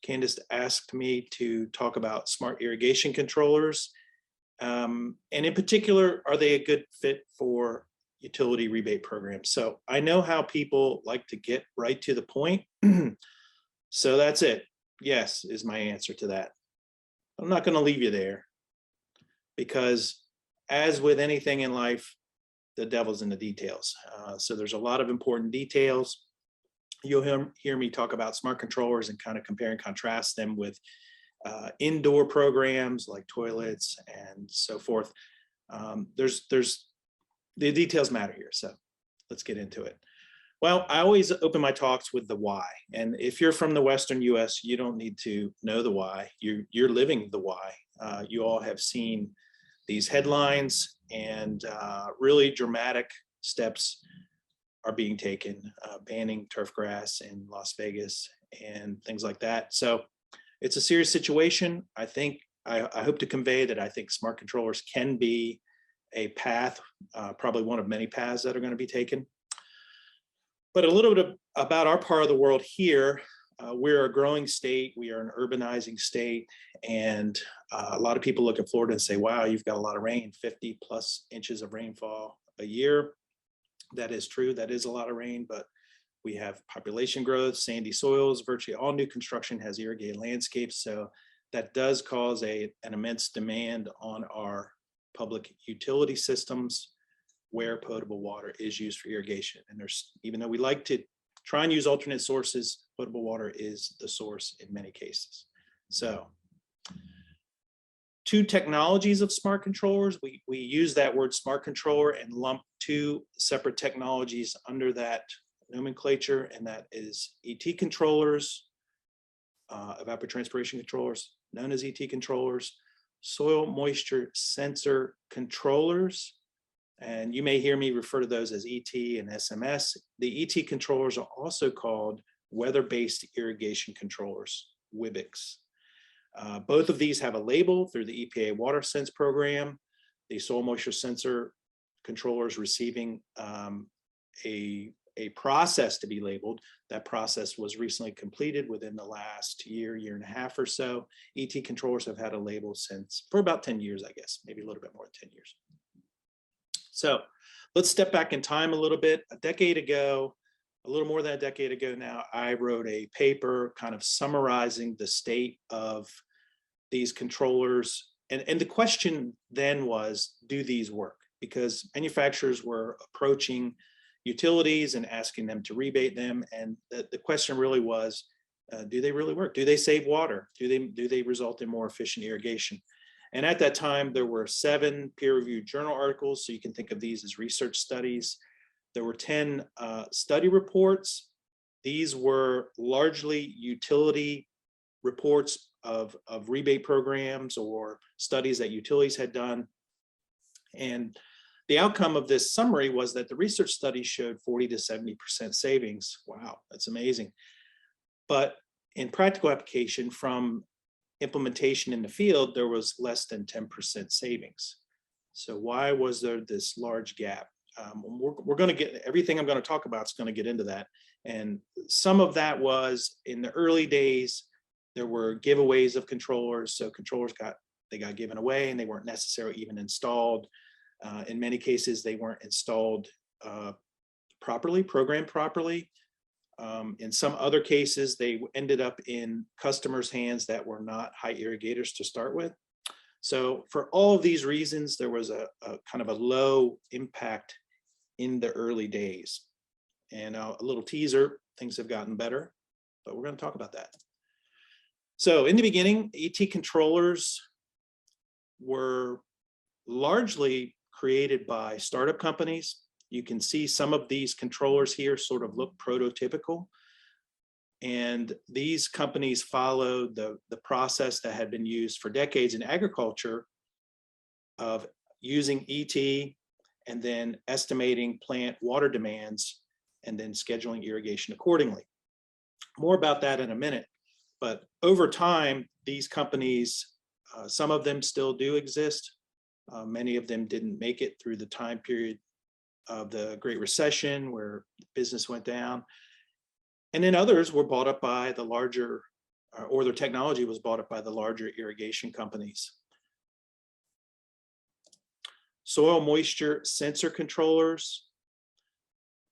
Candace asked me to talk about smart irrigation controllers. And in particular, are they a good fit for utility rebate programs? So I know how people like to get right to the point. So that's it. Yes, is my answer to that. I'm not going to leave you there because, as with anything in life, the devil's in the details. So there's a lot of important details. You'll hear me talk about smart controllers and kind of compare and contrast them with indoor programs like toilets and so forth. The details matter here, so let's get into it. Well, I always open my talks with the why, and if you're from the Western U.S., you don't need to know the why. You're living the why. You all have seen these headlines, and really dramatic steps are being taken, banning turf grass in Las Vegas and things like that. So it's a serious situation. I hope to convey that I think smart controllers can be a path, probably one of many paths that are going to be taken. But a little bit about our part of the world here. We're a growing state. We are an urbanizing state. And a lot of people look at Florida and say, wow, you've got a lot of rain, 50 plus inches of rainfall a year. That is true. That is a lot of rain, but we have population growth, sandy soils. Virtually all new construction has irrigated landscapes. So that does cause an immense demand on our public utility systems where potable water is used for irrigation. And even though we like to try and use alternate sources, potable water is the source in many cases. So two technologies of smart controllers. We use that word smart controller and lump two separate technologies under that nomenclature, and that is ET controllers, evapotranspiration controllers, known as ET controllers, soil moisture sensor controllers, and you may hear me refer to those as ET and SMS. The ET controllers are also called weather-based irrigation controllers, WIBICs. Both of these have a label through the EPA WaterSense program. The soil moisture sensor controllers receiving a process to be labeled. That process was recently completed within the last year and a half or so. ET controllers have had a label for about 10 years, I guess, maybe a little bit more than 10 years. So let's step back in time a little bit. A decade ago, a little more than a decade ago now, I wrote a paper kind of summarizing the state of these controllers. And the question then was, do these work? Because manufacturers were approaching utilities and asking them to rebate them. And the question really was, do they really work? Do they save water? Do they result in more efficient irrigation? And at that time, there were 7 peer-reviewed journal articles. So you can think of these as research studies. There were 10 study reports. These were largely utility reports of rebate programs or studies that utilities had done. And the outcome of this summary was that the research studies showed 40 to 70% savings. Wow, that's amazing. But in practical application, from implementation in the field, there was less than 10% savings. So why was there this large gap? We're going to get everything I'm going to talk about is going to get into that. And some of that was in the early days, there were giveaways of controllers. So controllers got given away and they weren't necessarily even installed. In many cases, they weren't installed properly, programmed properly. In some other cases, they ended up in customers' hands that were not high irrigators to start with. So for all of these reasons, there was a kind of a low impact in the early days. And a little teaser, things have gotten better, but we're going to talk about that. So in the beginning, ET controllers were largely created by startup companies. You can see some of these controllers here sort of look prototypical. And these companies followed the process that had been used for decades in agriculture of using ET and then estimating plant water demands and then scheduling irrigation accordingly. More about that in a minute. But over time, these companies, some of them still do exist. Many of them didn't make it through the time period of the Great Recession where business went down. And then others were bought up by the larger or their technology was bought up by the larger irrigation companies. Soil moisture sensor controllers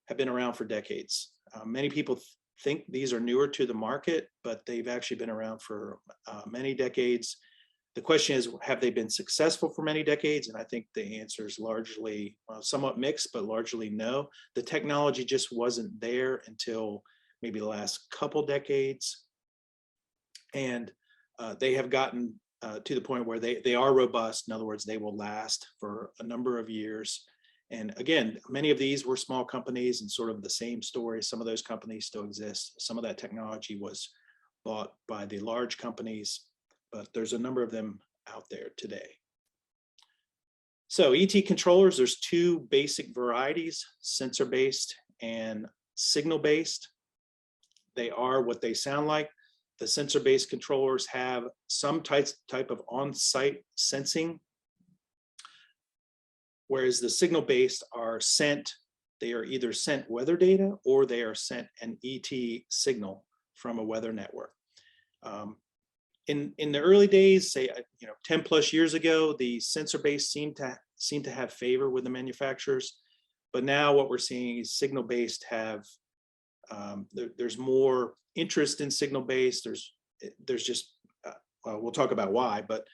have been around for decades. Many people think these are newer to the market, but they've actually been around for many decades. The question is, have they been successful for many decades? And I think the answer is largely, somewhat mixed, but largely no. The technology just wasn't there until maybe the last couple decades. And they have gotten to the point where they are robust. In other words, they will last for a number of years. And again, many of these were small companies and sort of the same story. Some of those companies still exist. Some of that technology was bought by the large companies, but there's a number of them out there today. So ET controllers, there's two basic varieties, sensor-based and signal-based. They are what they sound like. The sensor-based controllers have some type of on-site sensing, whereas the signal-based are sent, they are either sent weather data or they are sent an ET signal from a weather network. In the early days, say 10 plus years ago, the sensor-based seemed to have favor with the manufacturers, but now what we're seeing is signal-based have there's more interest in signal-based. There's just well, we'll talk about why, but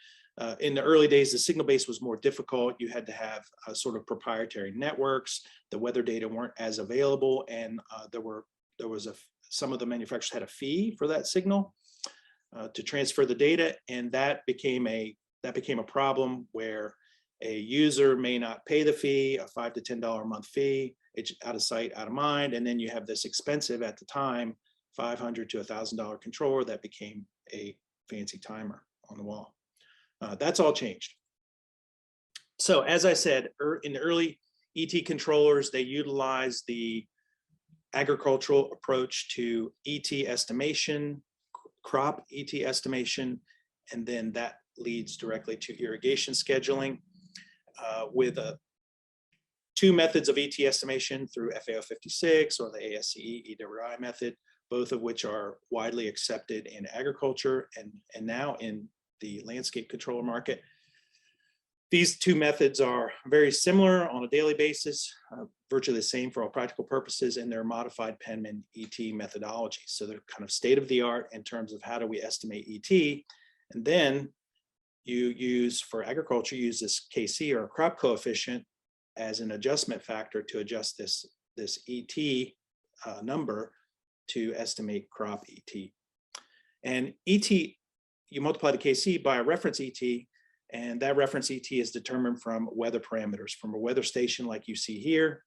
in the early days, the signal-based was more difficult. You had to have sort of proprietary networks. The weather data weren't as available, and some of the manufacturers had a fee for that signal to transfer the data, and that became a problem where a user may not pay the fee, a $5 to $10 a month fee. It's out of sight, out of mind, and then you have this expensive at the time $500 to $1,000 controller that became a fancy timer on the wall. That's all changed. So as I said, in the early ET controllers, they utilized the agricultural approach to ET estimation, crop ET estimation, and then that leads directly to irrigation scheduling with two methods of ET estimation through FAO 56 or the ASCE EWI method, both of which are widely accepted in agriculture and now in the landscape controller market. These two methods are very similar on a daily basis, virtually the same for all practical purposes, and they're modified Penman ET methodology. So they're kind of state of the art in terms of how do we estimate ET. And then you use, for agriculture, use this KC or crop coefficient as an adjustment factor to adjust this ET number to estimate crop ET. And ET, you multiply the KC by a reference ET, and that reference ET is determined from weather parameters, from a weather station like you see here.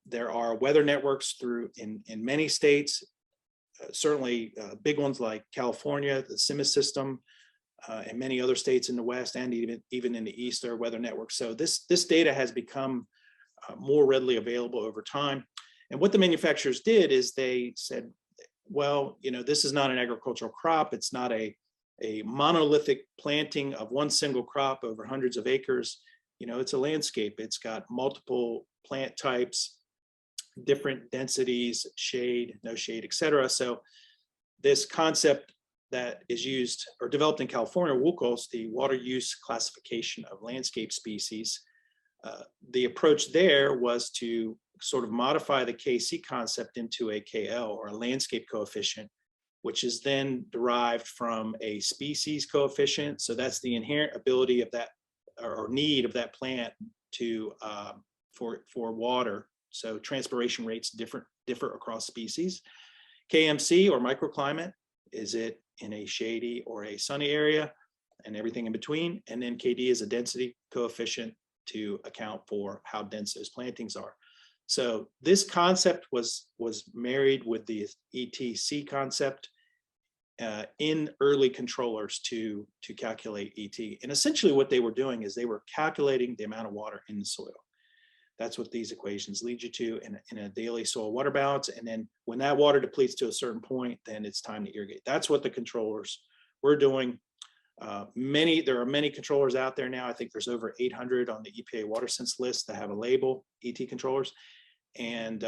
There are weather networks in many states, certainly big ones like California, the SMS system, and many other states in the West and even in the East, there are weather networks. So this data has become more readily available over time. And what the manufacturers did is they said, well, this is not an agricultural crop. It's not a monolithic planting of one single crop over hundreds of acres. It's a landscape. It's got multiple plant types, different densities, shade, no shade, et cetera. So this concept that is used or developed in California, WUCL's, the water use classification of landscape species. The approach there was to sort of modify the KC concept into a KL, or a landscape coefficient, which is then derived from a species coefficient. So that's the inherent ability of that or need of that plant to for water. So transpiration rates differ across species. KMC, or microclimate, is it in a shady or a sunny area, and everything in between. And then KD is a density coefficient to account for how dense those plantings are. So this concept was married with the ETC concept in early controllers to calculate ET. And essentially what they were doing is they were calculating the amount of water in the soil. That's what these equations lead you to in a daily soil water balance. And then when that water depletes to a certain point, then it's time to irrigate. That's what the controllers were doing. There are many controllers out there now. I think there's over 800 on the EPA WaterSense list that have a label, ET controllers. And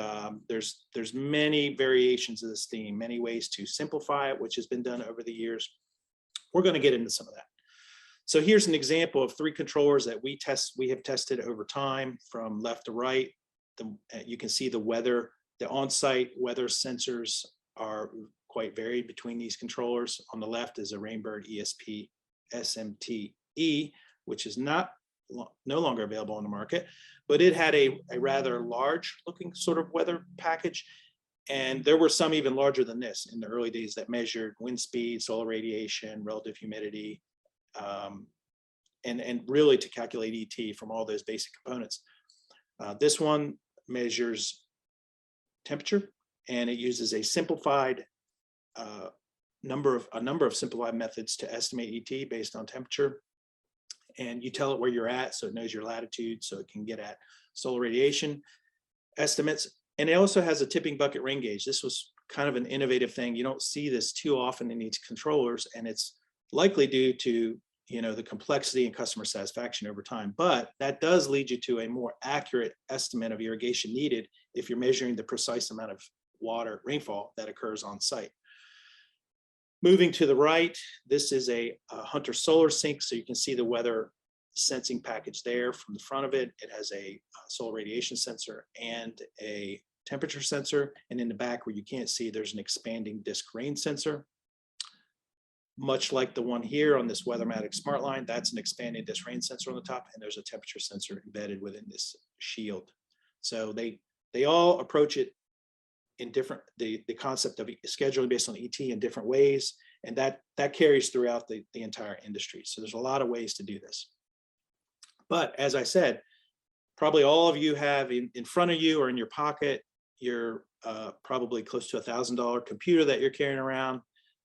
there's many variations of this theme, many ways to simplify it, which has been done over the years. We're going to get into some of that. So here's an example of 3 controllers that we have tested over time from left to right. You can see the weather, the on-site weather sensors are quite varied between these controllers. On the left is a Rainbird ESP SMT-E, which is no longer available on the market, but it had a rather large looking sort of weather package. And there were some even larger than this in the early days that measured wind speed, solar radiation, relative humidity, and really to calculate ET from all those basic components. This one measures temperature, and it uses a simplified number of simplified methods to estimate ET based on temperature. And you tell it where you're at, so it knows your latitude, so it can get at solar radiation estimates. And it also has a tipping bucket rain gauge. This was kind of an innovative thing. You don't see this too often in these controllers, and it's likely due to the complexity and customer satisfaction over time. But that does lead you to a more accurate estimate of irrigation needed if you're measuring the precise amount of water rainfall that occurs on site. Moving to the right, this is a Hunter solar sink, so you can see the weather sensing package there from the front of it. It has a solar radiation sensor and a temperature sensor, and in the back where you can't see, there's an expanding disk rain sensor. Much like the one here on this Weathermatic Smart Line, that's an expanding disk rain sensor on the top, and there's a temperature sensor embedded within this shield. So they all approach it in different, the concept of scheduling based on ET in different ways, and that carries throughout the entire industry. So there's a lot of ways to do this. But as I said, probably all of you have in front of you or in your pocket your probably close to $1,000 computer that you're carrying around,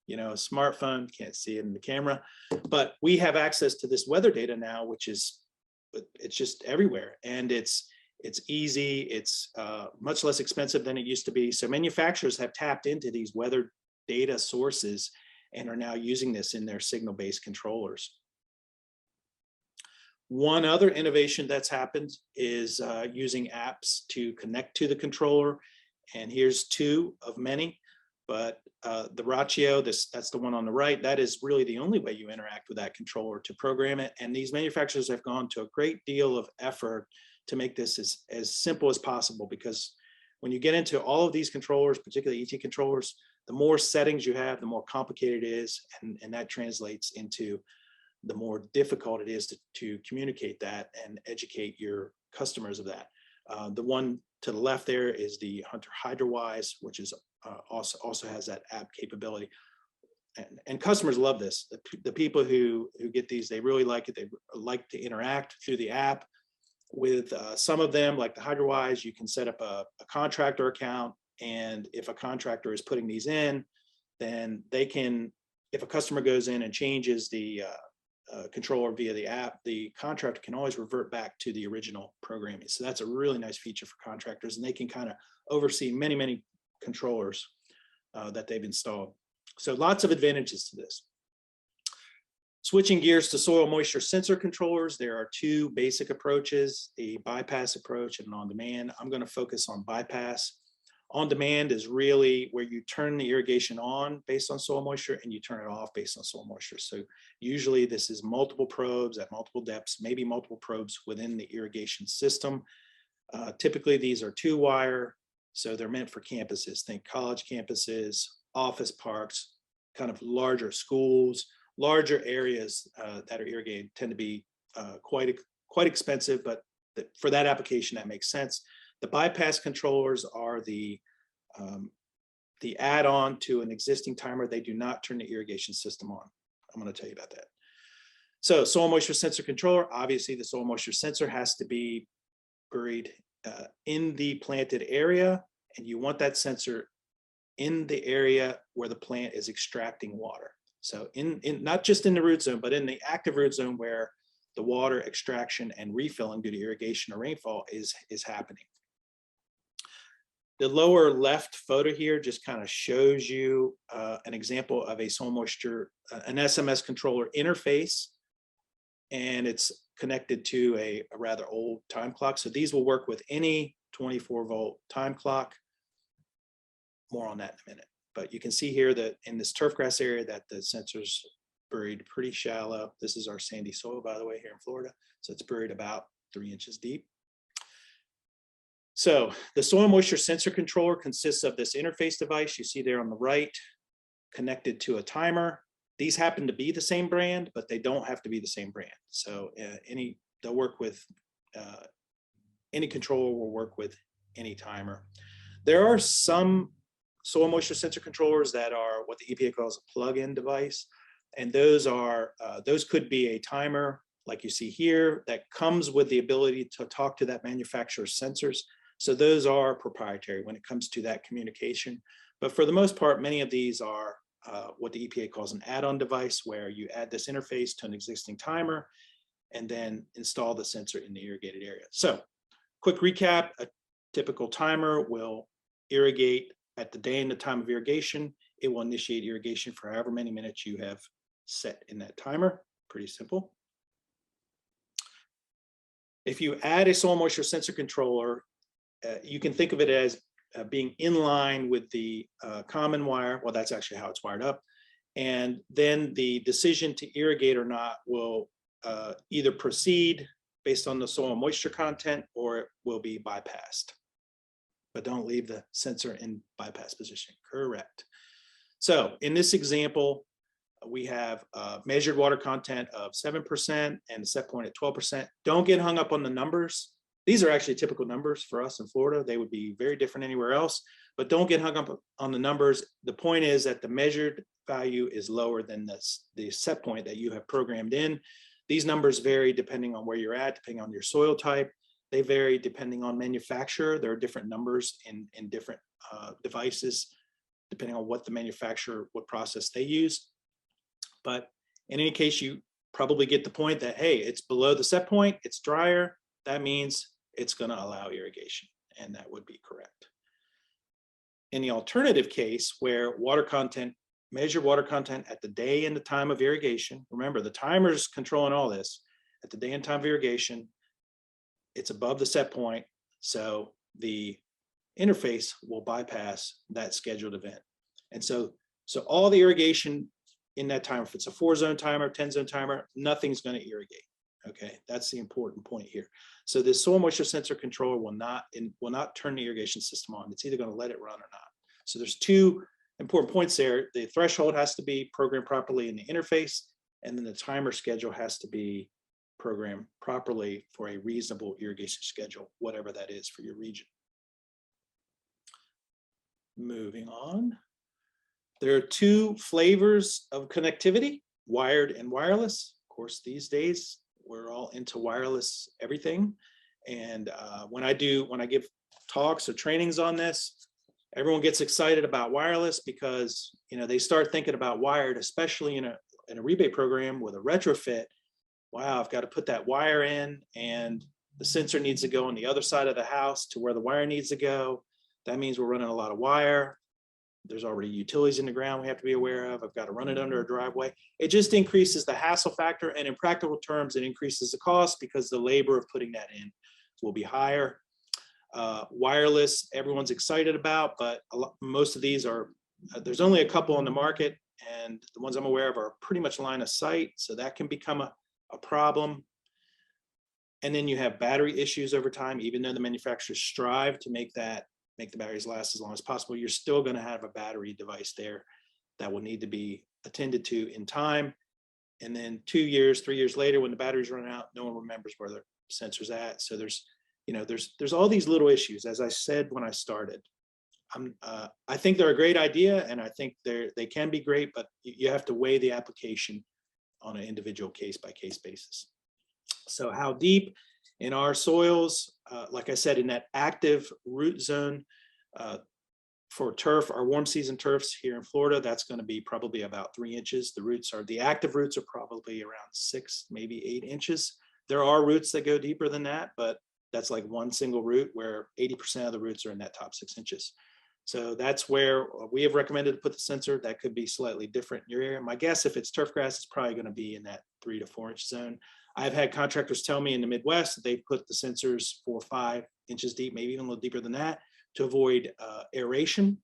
a smartphone. Can't see it in the camera, but we have access to this weather data now, which is, it's just everywhere, and it's easy. It's much less expensive than it used to be. So manufacturers have tapped into these weather data sources and are now using this in their signal-based controllers. One other innovation that's happened is using apps to connect to the controller. And here's 2 of many, but the Req'd, that's the one on the right, that is really the only way you interact with that controller to program it. And these manufacturers have gone to a great deal of effort to make this as simple as possible, because when you get into all of these controllers, particularly ET controllers, the more settings you have, the more complicated it is, and that translates into the more difficult it is to communicate that and educate your customers of that. The one to the left there is the Hunter HydroWise, which is also has that app capability. And customers love this. The people who get these, they really like it. They like to interact through the app. With some of them, like the HydroWise, you can set up a contractor account, and if a contractor is putting these in, then they can, if a customer goes in and changes the controller via the app, the contractor can always revert back to the original programming. So that's a really nice feature for contractors, and they can kind of oversee many controllers that they've installed. So lots of advantages to this. Switching gears to soil moisture sensor controllers, there are 2 basic approaches, the bypass approach and an on-demand. I'm going to focus on bypass. On-demand is really where you turn the irrigation on based on soil moisture and you turn it off based on soil moisture. So usually this is multiple probes at multiple depths, maybe multiple probes within the irrigation system. Typically these are 2-wire, so they're meant for campuses. Think college campuses, office parks, kind of larger schools. Larger areas that are irrigated tend to be quite expensive, but for that application, that makes sense. The bypass controllers are the add-on to an existing timer. They do not turn the irrigation system on. I'm going to tell you about that. So soil moisture sensor controller, obviously the soil moisture sensor has to be buried in the planted area, and you want that sensor in the area where the plant is extracting water. So in not just in the root zone, but in the active root zone where the water extraction and refilling due to irrigation or rainfall is happening. The lower left photo here just kind of shows you an example of a soil moisture, an SMS controller interface, and it's connected to a rather old time clock. So these will work with any 24-volt time clock. More on that in a minute. But you can see here that in this turfgrass area that the sensor's buried pretty shallow. This is our sandy soil, by the way, here in Florida. So it's buried about 3 inches deep. So the soil moisture sensor controller consists of this interface device you see there on the right, connected to a timer. These happen to be the same brand, but they don't have to be the same brand. So they'll work with any controller will work with any timer. There are some soil moisture sensor controllers that are what the EPA calls a plug-in device, and those could be a timer like you see here that comes with the ability to talk to that manufacturer's sensors. So those are proprietary when it comes to that communication. But for the most part, many of these are what the EPA calls an add-on device, where you add this interface to an existing timer and then install the sensor in the irrigated area. So quick recap, a typical timer will irrigate at the day and the time of irrigation. It will initiate irrigation for however many minutes you have set in that timer. Pretty simple. If you add a soil moisture sensor controller, you can think of it as being in line with the common wire. Well, that's actually how it's wired up. And then the decision to irrigate or not will either proceed based on the soil moisture content, or it will be bypassed. But don't leave the sensor in bypass position. Correct. So in this example, we have measured water content of 7% and a set point at 12%. Don't get hung up on the numbers. These are actually typical numbers for us in Florida. They would be very different anywhere else, but don't get hung up on the numbers. The point is that the measured value is lower than the set point that you have programmed in. These numbers vary depending on where you're at, depending on your soil type. They vary depending on manufacturer. There are different numbers in different devices, depending on what the manufacturer, what process they use. But in any case, you probably get the point that, hey, it's below the set point, it's drier. That means it's going to allow irrigation, and that would be correct. In the alternative case, where water content, measure water content at the day and the time of irrigation, remember the timer's controlling all this, at the day and time of irrigation, it's above the set point, so the interface will bypass that scheduled event. And so all the irrigation in that timer, if it's a 4-zone timer, 10-zone timer, nothing's going to irrigate. Okay, that's the important point here. So this soil moisture sensor controller will not turn the irrigation system on. It's either going to let it run or not. So there's two important points there. The threshold has to be programmed properly in the interface, and then the timer schedule has to be programmed properly for a reasonable irrigation schedule, whatever that is for your region. Moving on. There are two flavors of connectivity, wired and wireless. Of course, these days, we're all into wireless everything. And when I give talks or trainings on this, everyone gets excited about wireless because, you know, they start thinking about wired, especially in a rebate program with a retrofit. Wow, I've got to put that wire in, and the sensor needs to go on the other side of the house to where the wire needs to go. That means we're running a lot of wire. There's already utilities in the ground we have to be aware of. I've got to run it under a driveway. It just increases the hassle factor, and in practical terms, it increases the cost because the labor of putting that in will be higher. Wireless, everyone's excited about, but most of these are, there's only a couple on the market, and the ones I'm aware of are pretty much line of sight, so that can become a problem. And then you have battery issues over time. Even though the manufacturers strive to make the batteries last as long as possible, you're still going to have a battery device there that will need to be attended to in time. And then 2 years, 3 years later, when the batteries run out, no one remembers where their sensor's at. So there's all these little issues. As I said when I started, I think they're a great idea, and I think they can be great, but you have to weigh the application on an individual case-by-case basis. So how deep in our soils, like I said, in that active root zone for turf, our warm season turfs here in Florida, that's going to be probably about 3 inches. The active roots are probably around 6, maybe 8 inches. There are roots that go deeper than that, but that's like one single root where 80% of the roots are in that top 6 inches. So that's where we have recommended to put the sensor. That could be slightly different in your area. My guess, if it's turf grass, it's probably going to be in that 3 to 4 inch zone. I've had contractors tell me in the Midwest that they put the sensors 4 or 5 inches deep, maybe even a little deeper than that, to avoid aeration.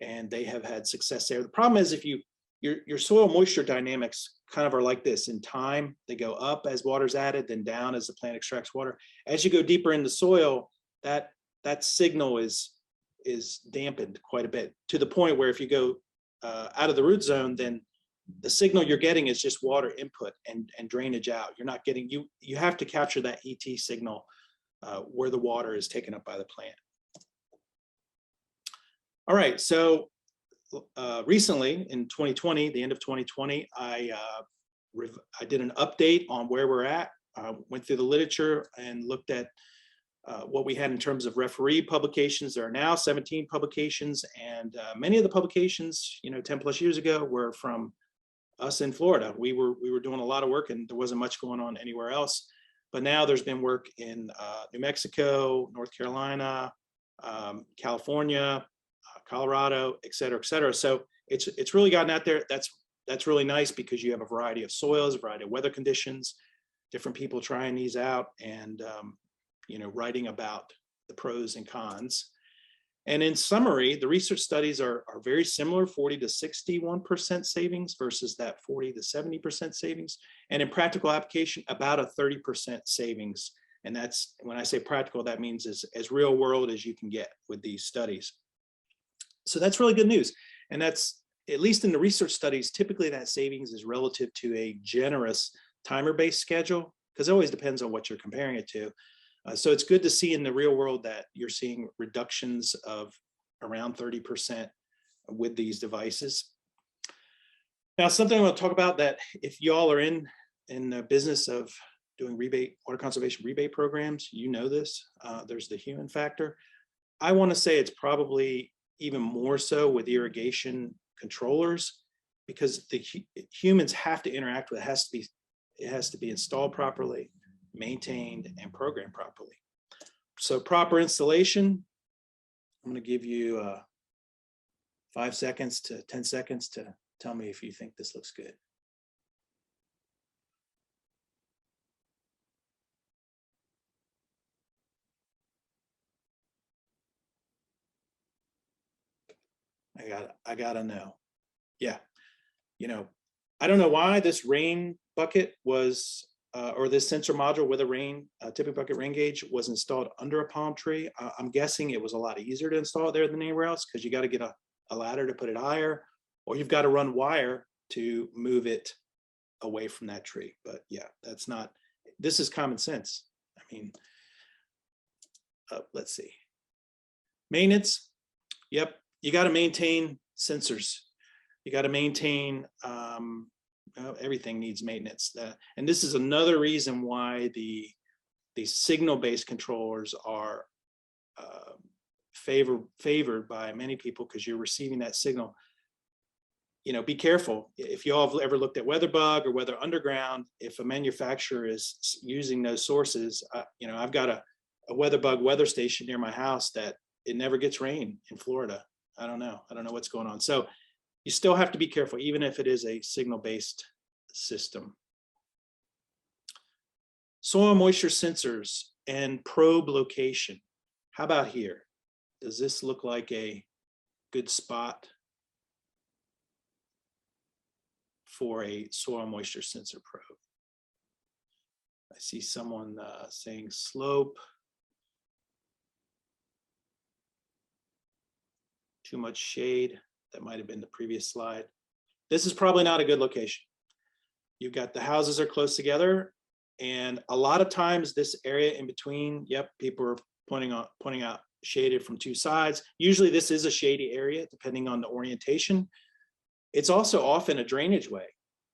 And they have had success there. The problem is if your soil moisture dynamics kind of are like this in time. They go up as water's added, then down as the plant extracts water. As you go deeper in the soil, that signal is dampened quite a bit, to the point where if you go out of the root zone, then the signal you're getting is just water input and drainage out. You're not getting, you have to capture that ET signal where the water is taken up by the plant. All right, so recently in 2020, the end of 2020, I did an update on where we're at. Went through the literature and looked at what we had in terms of referee publications. There are now 17 publications, and many of the publications, 10 plus years ago, were from us in Florida. We were doing a lot of work, and there wasn't much going on anywhere else. But now there's been work in New Mexico, North Carolina, California, Colorado, et cetera, et cetera. So it's really gotten out there. That's really nice, because you have a variety of soils, a variety of weather conditions, different people trying these out, and writing about the pros and cons. And in summary, the research studies are very similar, 40 to 61% savings versus that 40 to 70% savings. And in practical application, about a 30% savings. And that's, when I say practical, that means as real world as you can get with these studies. So that's really good news. And that's, at least in the research studies, typically that savings is relative to a generous timer-based schedule, because it always depends on what you're comparing it to. So it's good to see in the real world that you're seeing reductions of around 30% with these devices. Now, something I want to talk about, that if y'all are in the business of doing water conservation rebate programs, you know this, there's the human factor. I want to say it's probably even more so with irrigation controllers, because the humans have to interact with it. It has to be installed properly, maintained, and programmed properly. So proper installation, I'm going to give you 5 seconds to 10 seconds to tell me if you think this looks good. I gotta know. Yeah, I don't know why this rain bucket was or this sensor module with a tipping bucket rain gauge was installed under a palm tree. I'm guessing it was a lot easier to install it there than anywhere else, because you got to get a ladder to put it higher, or you've got to run wire to move it away from that tree. But yeah, this is common sense. I mean, let's see. Maintenance. Yep, you got to maintain sensors. You got to maintain, everything needs maintenance. And this is another reason why the signal-based controllers are favored by many people, because you're receiving that signal. Be careful. If you all have ever looked at WeatherBug or Weather Underground, if a manufacturer is using those sources, I've got a WeatherBug weather station near my house that it never gets rain in Florida. I don't know what's going on. So you still have to be careful, even if it is a signal-based system. Soil moisture sensors and probe location. How about here? Does this look like a good spot for a soil moisture sensor probe? I see someone saying slope. Too much shade. That might have been the previous slide. This is probably not a good location. You've got the houses are close together, and a lot of times this area in between, yep, people are pointing out shaded from two sides. Usually this is a shady area, depending on the orientation. It's also often a drainage way.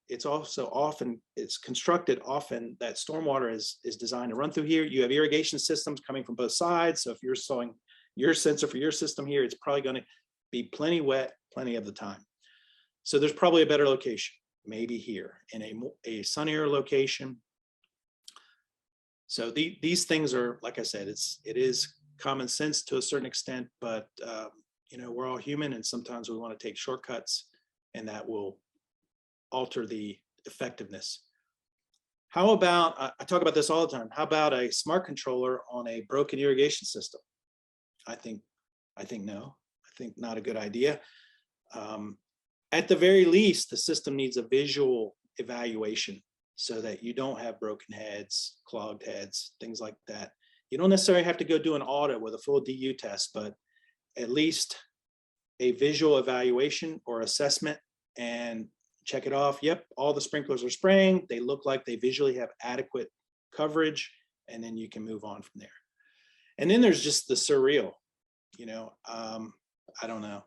It's constructed often that stormwater is designed to run through here. You have irrigation systems coming from both sides. So if you're installing your sensor for your system here, it's probably going to be plenty wet plenty of the time. So there's probably a better location, maybe here in a sunnier location. So these things are, like I said, it is common sense to a certain extent, but we're all human, and sometimes we want to take shortcuts, and that will alter the effectiveness. How about, I talk about this all the time, how about a smart controller on a broken irrigation system? I think no, I think not a good idea. At the very least, the system needs a visual evaluation so that you don't have broken heads, clogged heads, things like that. You don't necessarily have to go do an audit with a full DU test, but at least a visual evaluation or assessment and check it off. Yep, all the sprinklers are spraying. They look like they visually have adequate coverage, and then you can move on from there. And then there's just the surreal, I don't know.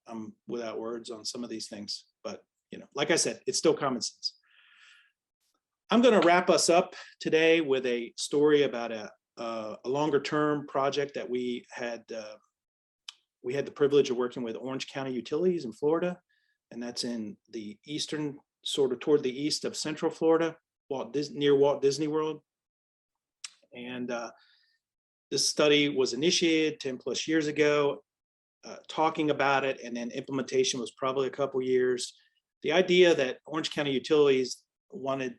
I'm without words on some of these things, but like I said, it's still common sense. I'm going to wrap us up today with a story about a longer term project that we had the privilege of working with Orange County Utilities in Florida, and that's in the eastern, sort of toward the east of Central Florida, near Walt Disney World. And this study was initiated 10+ years ago, talking about it, and then implementation was probably a couple years. The idea that Orange County Utilities wanted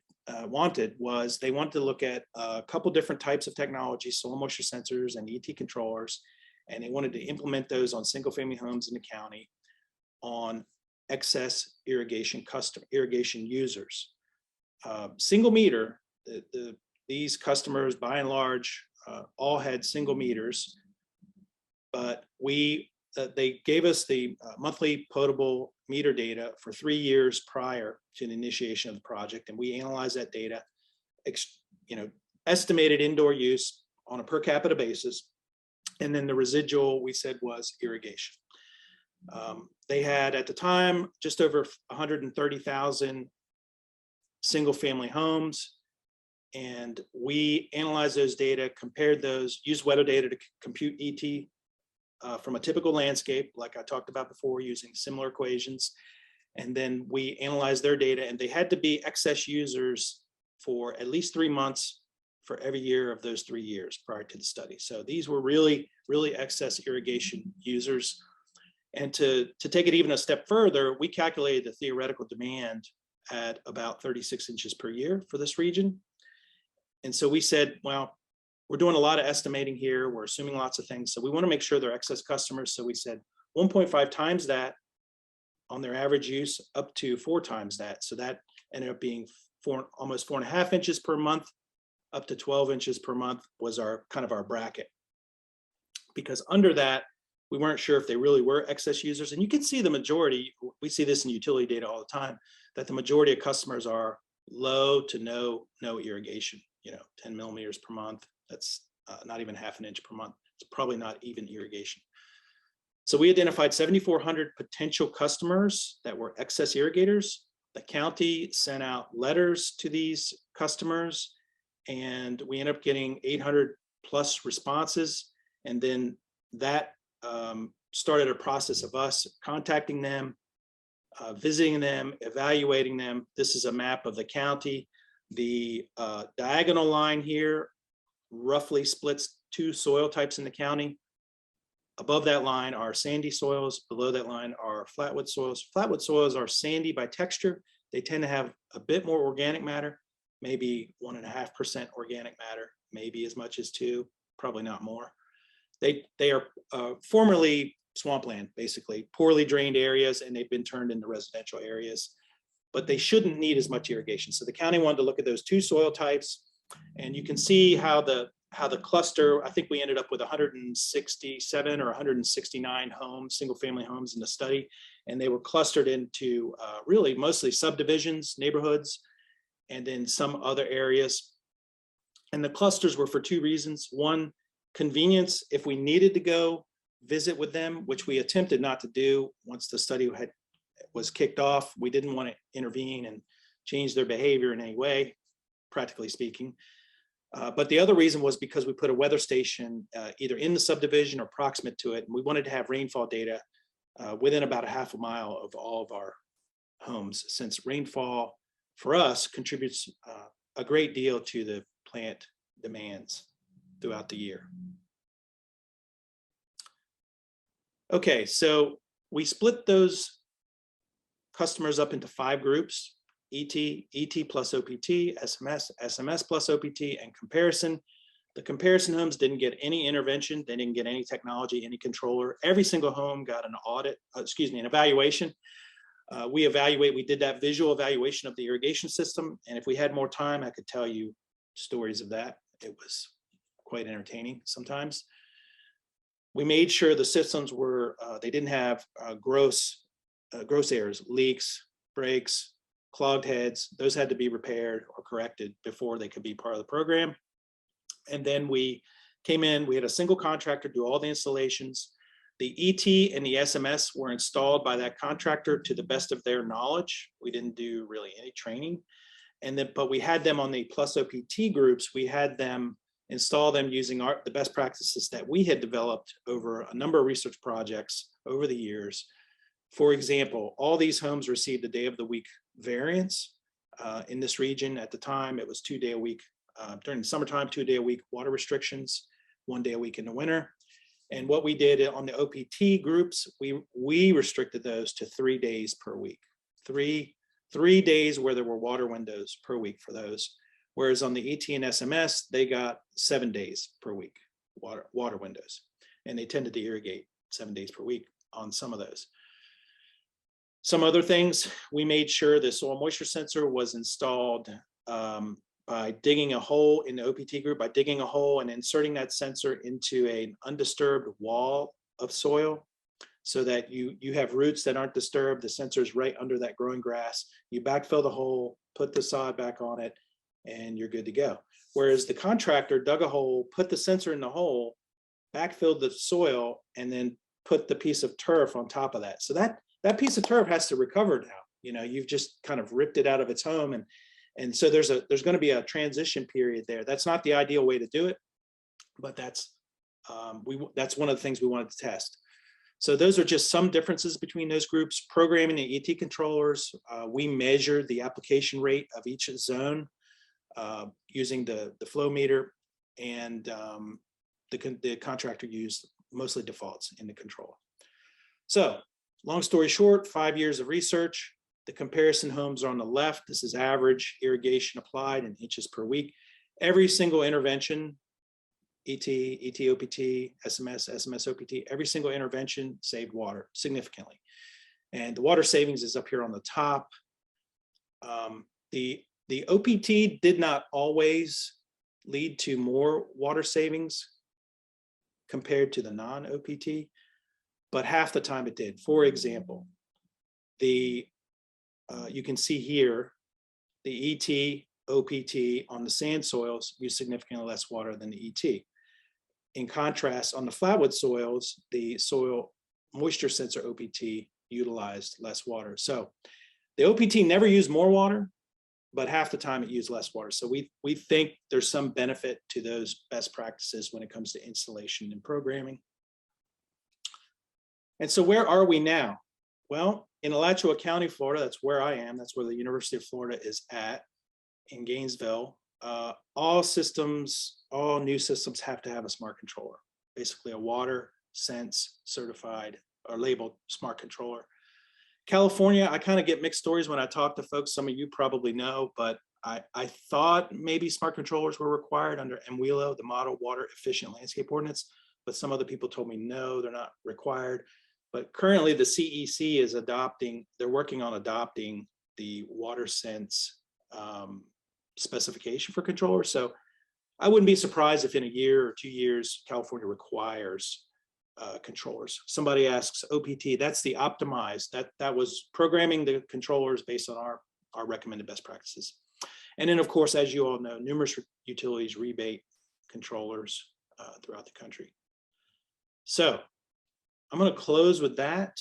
was they wanted to look at a couple different types of technology, soil moisture sensors and ET controllers, and they wanted to implement those on single-family homes in the county on excess irrigation users. Single meter, these customers by and large all had single meters, but they gave us the monthly potable meter data for 3 years prior to the initiation of the project, and we analyzed that data, estimated indoor use on a per capita basis, and then the residual we said was irrigation. They had at the time just over 130,000 single family homes, and we analyzed those data, compared those, used weather data to compute ET from a typical landscape, like I talked about before, using similar equations. And then we analyzed their data, and they had to be excess users for at least 3 months for every year of those 3 years prior to the study. So these were really, really excess irrigation users. And to take it even a step further, we calculated the theoretical demand at about 36 inches per year for this region. And so we said, well, we're doing a lot of estimating here. We're assuming lots of things. So we want to make sure they're excess customers. So we said 1.5 times that on their average use, up to 4 times that. So that ended up being almost 4.5 inches per month, up to 12 inches per month was our kind of our bracket. Because under that, we weren't sure if they really were excess users. And you can see the majority, we see this in utility data all the time, that the majority of customers are low to no irrigation, 10 millimeters per month. That's not even half an inch per month. It's probably not even irrigation. So we identified 7,400 potential customers that were excess irrigators. The county sent out letters to these customers, and we ended up getting 800 plus responses. And then that started a process of us contacting them, visiting them, evaluating them. This is a map of the county. The diagonal line here roughly splits 2 soil types in the county. Above that line are sandy soils. Below that line are flatwood soils. Flatwood soils are sandy by texture. They tend to have a bit more organic matter, maybe 1.5% organic matter, maybe as much as 2, probably not more. They are formerly swampland, basically, poorly drained areas, and they've been turned into residential areas, but they shouldn't need as much irrigation. So the county wanted to look at those 2 soil types, and you can see how the cluster, I think we ended up with 167 or 169 homes, single family homes in the study, and they were clustered into really mostly subdivisions, neighborhoods, and then some other areas. And the clusters were for 2 reasons. One, convenience. If we needed to go visit with them, which we attempted not to do once the study was kicked off, we didn't want to intervene and change their behavior in any way, practically speaking. But the other reason was because we put a weather station either in the subdivision or proximate to it, and we wanted to have rainfall data within about a half a mile of all of our homes, since rainfall for us contributes a great deal to the plant demands throughout the year. Okay, so we split those customers up into 5 groups. ET plus OPT, SMS plus OPT, and comparison. The comparison homes didn't get any intervention. They didn't get any technology, any controller. Every single home got an an evaluation. We did that visual evaluation of the irrigation system. And if we had more time, I could tell you stories of that. It was quite entertaining sometimes. We made sure the systems were, they didn't have gross errors, leaks, breaks, clogged heads. Those had to be repaired or corrected before they could be part of the program. And then we came in, we had a single contractor do all the installations. The ET and the SMS were installed by that contractor to the best of their knowledge. We didn't do really any training. But we had them on the plus OPT groups. We had them install them using the best practices that we had developed over a number of research projects over the years. For example, all these homes received a day of the week variance. In this region at the time, it was 2 day a week. During the summertime, 2 day a week water restrictions, 1 day a week in the winter. And what we did on the OPT groups, we restricted those to 3 days per week. Three days where there were water windows per week for those. Whereas on the ET and SMS, they got 7 days per week water windows. And they tended to irrigate 7 days per week on some of those. Some other things, we made sure the soil moisture sensor was installed by digging a hole in the OPT group, by digging a hole and inserting that sensor into an undisturbed wall of soil so that you have roots that aren't disturbed. The sensor is right under that growing grass. You backfill the hole, put the sod back on it, and you're good to go. Whereas the contractor dug a hole, put the sensor in the hole, backfilled the soil, and then put the piece of turf on top of that. So that piece of turf has to recover now. You know, you've just kind of ripped it out of its home, and so there's going to be a transition period there. That's not the ideal way to do it, but that's one of the things we wanted to test. So those are just some differences between those groups. Programming the ET controllers, we measured the application rate of each zone using the flow meter, and the contractor used mostly defaults in the control. So long story short, 5 years of research. The comparison homes are on the left. This is average irrigation applied in inches per week. Every single intervention, ET, OPT, SMS, OPT, every single intervention saved water significantly. And the water savings is up here on the top. The OPT did not always lead to more water savings compared to the non-OPT, but half the time it did. For example, you can see here, the ET, OPT on the sand soils use significantly less water than the ET. In contrast, on the flatwood soils, the soil moisture sensor OPT utilized less water. So the OPT never used more water, but half the time it used less water. So we think there's some benefit to those best practices when it comes to installation and programming. And so where are we now? Well, in Alachua County, Florida, that's where I am. That's where the University of Florida is at, in Gainesville. All new systems have to have a smart controller, basically a water sense certified or labeled smart controller. California, I kind of get mixed stories when I talk to folks. Some of you probably know, but I thought maybe smart controllers were required under MWELO, the Model Water Efficient Landscape Ordinance, but some other people told me no, they're not required. But currently the CEC is they're working on adopting the water sense specification for controllers. So I wouldn't be surprised if in a year or 2 years, California requires controllers. Somebody asks OPT, that's the optimized, that was programming the controllers based on our recommended best practices. And then of course, as you all know, numerous utilities rebate controllers throughout the country. So I'm going to close with that.